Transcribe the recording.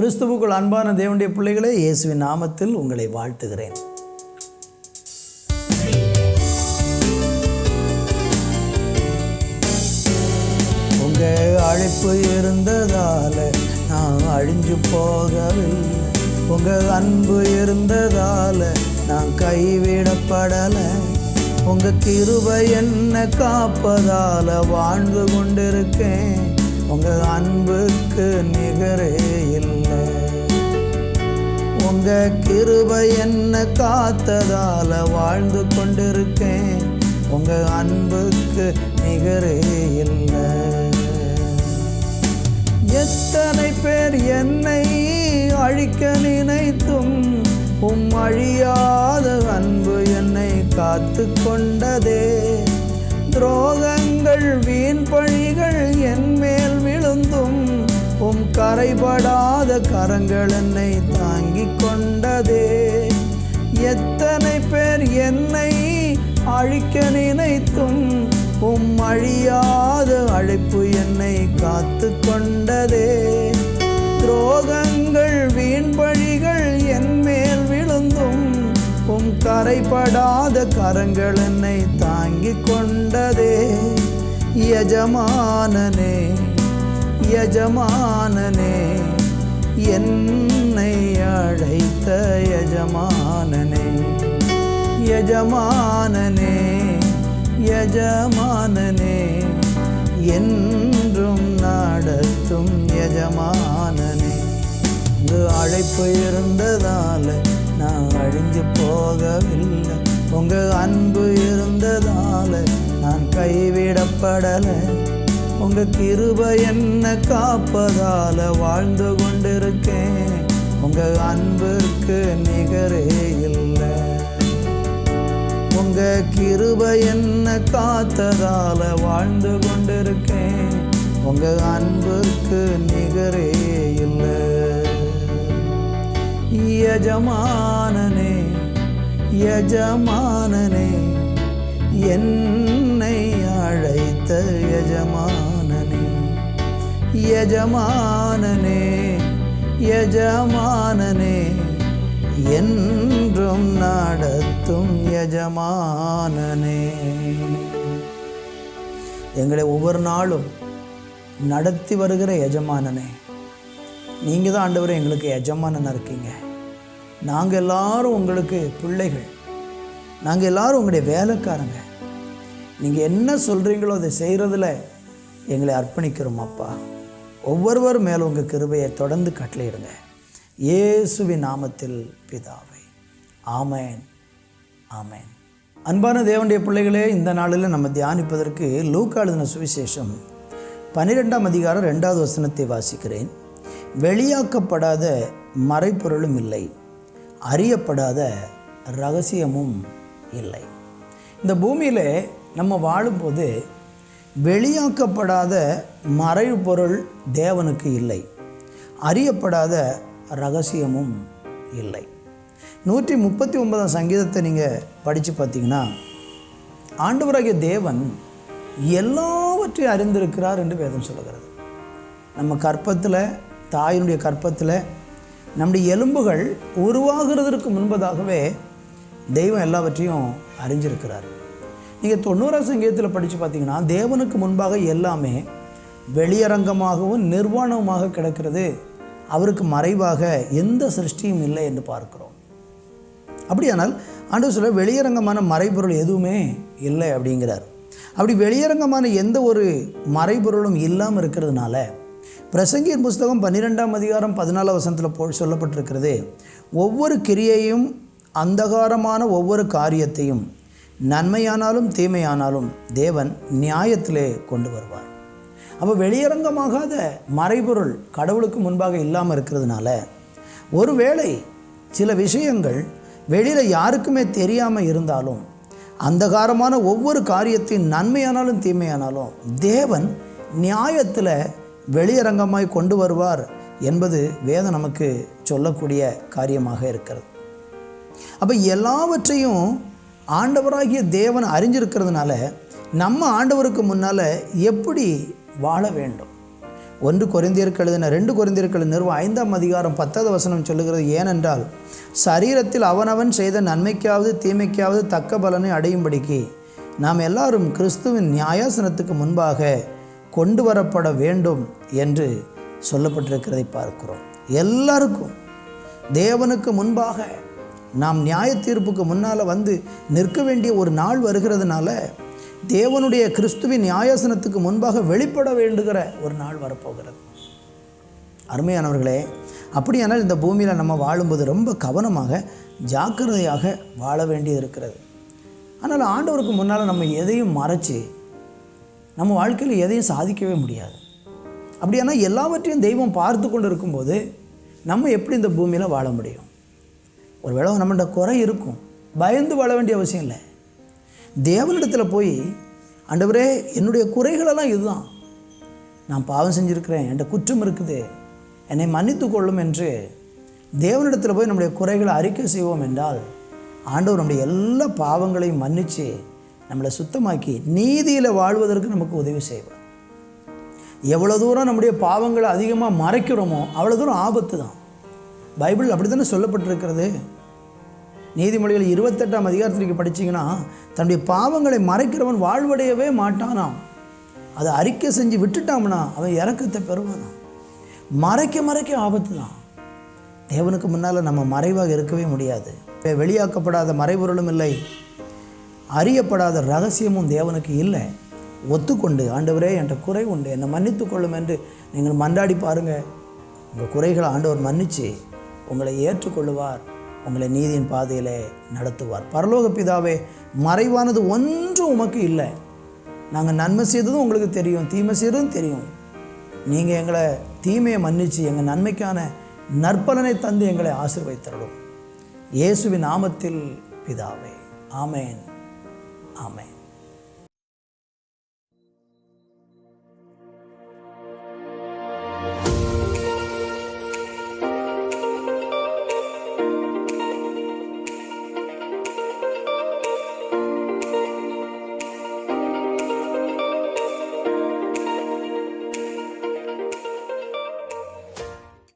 கிறிஸ்துவுக்குள் அன்பான தேவனுடைய பிள்ளைகளே, இயேசுவின் நாமத்தில் உங்களை வாழ்த்துகிறேன். உங்கள் அழைப்பு இருந்ததால் நான் அழிஞ்சு போகவில்லை. உங்கள் அன்பு இருந்ததால் நான் கைவிடப்படலை. உங்கள் கிருபை என்ன காப்பதால் வாழ்ந்து கொண்டிருக்கேன். உங்கள் அன்புக்கு நிகரே இல்லை. உங்கள் கிருபை என்ன காத்ததால் வாழ்ந்து கொண்டிருக்கேன். உங்கள் அன்புக்கு நிகரே இல்லை. எத்தனை பேர் என்னை அழிக்க நினைத்தும் அழியாத அன்பு என்னை காத்து கொண்டதே. துரோகங்கள் வீண் பழிகள் என் மேல் விழுந்தும் கரைபடாத கரங்கள் என்னை தாங்கிக் கொண்டதே. எத்தனை பேர் என்னை அழிக்க நினைத்தும் அழியாத அழைப்பு என்னை காத்து கொண்டதே. துரோகங்கள் வீண் பழிகள் என் மேல் விழுந்தும் கரைபடாத கரங்கள் என்னை தாங்கிக் கொண்டதே. எஜமானனே எஜமானனே, என்னை அழைத்த எஜமானனே. எஜமானனே எஜமானனே, என்றும் நடத்தும் எஜமானனே. உங்க அழைப்பு இருந்ததால் நான் அழிஞ்சு போகவில்லை. உங்கள் அன்பு இருந்ததால் நான் கைவிடப்படலை. உங்கள் கிருபை என்ன காப்பதால் வாழ்ந்து கொண்டிருக்கேன். உங்கள் அன்புக்கு நிகரே இல்லை. உங்கள் கிருபை என்ன காத்ததால் வாழ்ந்து கொண்டிருக்கேன். உங்கள் அன்புக்கு நிகரே இல்லை. எஜமானனே எஜமானனே, என்னை அழைத்த எஜமானனே. எஜமானனே எஜமானனே, என்றும் நடத்தும் எஜமானனே. எங்களை ஒவ்வொரு நாளும் நடத்தி வருகிற எஜமானனே, நீங்கள் தான் ஆண்டவரே எங்களுக்கு எஜமானனாக இருக்கீங்க. நாங்கள் எல்லாரும் உங்களுக்கு பிள்ளைகள். நாங்கள் எல்லாரும் உங்களுடைய வேலைக்காரங்க. நீங்கள் என்ன சொல்கிறீங்களோ அதை செய்கிறதில் எங்களை அர்ப்பணிக்கிறோம் அப்பா. ஒவ்வொருவர் மேலே உங்கள் கிருபையை தொடர்ந்து கட்டளையிடுங்க. இயேசுவின் நாமத்தில் பிதாவே, ஆமேன் ஆமேன். அன்பான தேவனுடைய பிள்ளைகளே, இந்த நாளில் நம்ம தியானிப்பதற்கு லூக்கா எழுதின சுவிசேஷம் 12ஆம் அதிகாரம் 2வது வசனத்தை வாசிக்கிறேன். வெளியாக்கப்படாத மறைபொருளும் இல்லை, அறியப்படாத ரகசியமும் இல்லை. இந்த பூமியில் நம்ம வாழும்போது வெளியாக்கப்படாத மறைபொருள் தேவனுக்கு இல்லை, அறியப்படாத ரகசியமும் இல்லை. 139ஆம் சங்கீதத்தை நீங்கள் படித்து பார்த்தீங்கன்னா, ஆண்டவராகிய தேவன் எல்லாவற்றையும் அறிந்திருக்கிறார் என்று வேதம் சொல்லுகிறது. நம்ம கற்பத்தில், தாயினுடைய கற்பத்தில் நம்முடைய எலும்புகள் உருவாகிறதற்கு முன்பதாகவே தெய்வம் எல்லாவற்றையும் அறிஞ்சிருக்கிறார். நீங்கள் 90ஆம் சங்கீதத்தில் படித்து பார்த்தீங்கன்னா, தேவனுக்கு முன்பாக எல்லாமே வெளியரங்கமாகவும் நிர்வாணமாக கிடக்கிறது, அவருக்கு மறைவாக எந்த சிருஷ்டியும் இல்லை என்று பார்க்கிறோம். அப்படியானால் ஆண்டவர் சொல்ல வெளியரங்கமான மறைபொருள் எதுவுமே இல்லை அப்படிங்கிறார். அப்படி வெளியரங்கமான எந்த ஒரு மறைபொருளும் இல்லாமல் இருக்கிறதுனால பிரசங்கியின் புஸ்தகம் 12ஆம் அதிகாரம் 14ஆம் வசனத்தில் சொல்லப்பட்டிருக்கிறது, ஒவ்வொரு கிரியையும் அந்தகாரமான ஒவ்வொரு காரியத்தையும் நன்மையானாலும் தீமையானாலும் தேவன் நியாயத்திலே கொண்டு வருவார். அப்போ வெளியரங்கமாகாத மறைபொருள் கடவுளுக்கு முன்பாக இல்லாமல் இருக்கிறதுனால, ஒருவேளை சில விஷயங்கள் வெளியில் யாருக்குமே தெரியாமல் இருந்தாலும், அந்தகாரமான ஒவ்வொரு காரியத்தையும் நன்மையானாலும் தீமையானாலும் தேவன் நியாயத்தில் வெளியரங்கமாய் கொண்டு வருவார் என்பது வேதம் நமக்கு சொல்லக்கூடிய காரியமாக இருக்கிறது. அப்போ எல்லாவற்றையும் ஆண்டவராகிய தேவன் அறிஞ்சிருக்கிறதுனால நம்ம ஆண்டவருக்கு முன்னால் எப்படி வாழ வேண்டும், 2 கொரிந்தியருக்கு நிறுவம் 5ஆம் அதிகாரம் 10வது வசனம் சொல்லுகிறது, ஏனென்றால் சரீரத்தில் அவனவன் செய்த நன்மைக்காவது தீமைக்காவது தக்க பலனை அடையும்படிக்கு நாம் எல்லாரும் கிறிஸ்துவின் நியாயாசனத்துக்கு முன்பாக கொண்டு வரப்பட வேண்டும் என்று சொல்லப்பட்டிருக்கிறதை பார்க்கிறோம். எல்லாருக்கும் தேவனுக்கு முன்பாக நாம் நியாய தீர்ப்புக்கு முன்னால் வந்து நிற்க வேண்டிய ஒரு நாள் வருகிறதுனால தேவனுடைய கிறிஸ்துவின் நியாயாசனத்துக்கு முன்பாக வெளிப்பட வேண்டுகிற ஒரு நாள் வரப்போகிறது. அருமையானவர்களே, அப்படியானால் இந்த பூமியில் நம்ம வாழும்போது ரொம்ப கவனமாக ஜாக்கிரதையாக வாழ வேண்டியது இருக்கிறது. ஆனால் ஆண்டவருக்கு முன்னால் நம்ம எதையும் மறைச்சி நம்ம வாழ்க்கையில் எதையும் சாதிக்கவே முடியாது. அப்படியானால் எல்லாவற்றையும் தெய்வம் பார்த்து கொண்டு இருக்கும்போது நம்ம எப்படி இந்த பூமியில் வாழ முடியும்? ஒரு வேளை நம்மகிட்ட குறை இருக்கும், பயந்து வாழ வேண்டிய அவசியம் இல்லை. தேவனிடத்தில் போய், ஆண்டவரே என்னுடைய குறைகளெல்லாம் இதுதான், நான் பாவம் செஞ்சுருக்கிறேன், என்கிட்ட குற்றம் இருக்குது, என்னை மன்னித்து கொள்ளும் என்று தேவனிடத்தில் போய் நம்முடைய குறைகளை அறிக்கை செய்வோம் என்றால் ஆண்டவர் நம்முடைய எல்லா பாவங்களையும் மன்னித்து நம்மளை சுத்தமாக்கி நீதியில் வாழ்வதற்கு நமக்கு உதவி செய்வார். எவ்வளோ தூரம் நம்முடைய பாவங்களை அதிகமாக மறைக்கிறோமோ அவ்வளோ தூரம் ஆபத்து தான். பைபிள் அப்படி தானே சொல்லப்பட்டிருக்கிறது. நீதிமொழிகள் 28ஆம் அதிகாரத்திற்கு படித்தீங்கன்னா, தன்னுடைய பாவங்களை மறைக்கிறவன் வாழ்வடையவே மாட்டானாம். அதை அறிக்கை செஞ்சு விட்டுட்டான்னா அவன் இறக்கத்தை பெறுவானாம். மறைக்க ஆபத்து தான். தேவனுக்கு முன்னால் நம்ம மறைவாக இருக்கவே முடியாது. வெளியாக்கப்படாத மறைபொருளும் இல்லை, அறியப்படாத ரகசியமும் தேவனுக்கு இல்லை. ஒத்துக்கொண்டு, ஆண்டவரே என்கிட்ட குறை உண்டு, என்னை மன்னித்து கொள்ளும் என்று நீங்கள் மன்றாடி பாருங்கள். உங்கள் குறைகளை ஆண்டவர் மன்னித்து உங்களை ஏற்றுக்கொள்ளுவார், உங்களை நீதியின் பாதையிலே நடத்துவார். பரலோக பிதாவே, மறைவானது ஒன்றும் உமக்கு இல்லை. நாங்கள் நன்மை செய்ததும் உங்களுக்கு தெரியும், தீமை செய்ததும் தெரியும். நீங்கள் எங்களை தீமையை மன்னித்து எங்கள் நன்மைக்கான நற்பலனை தந்து எங்களை ஆசீர்வதித்தருளும். இயேசுவின் நாமத்தில் பிதாவே, ஆமேன், ஆமேன்.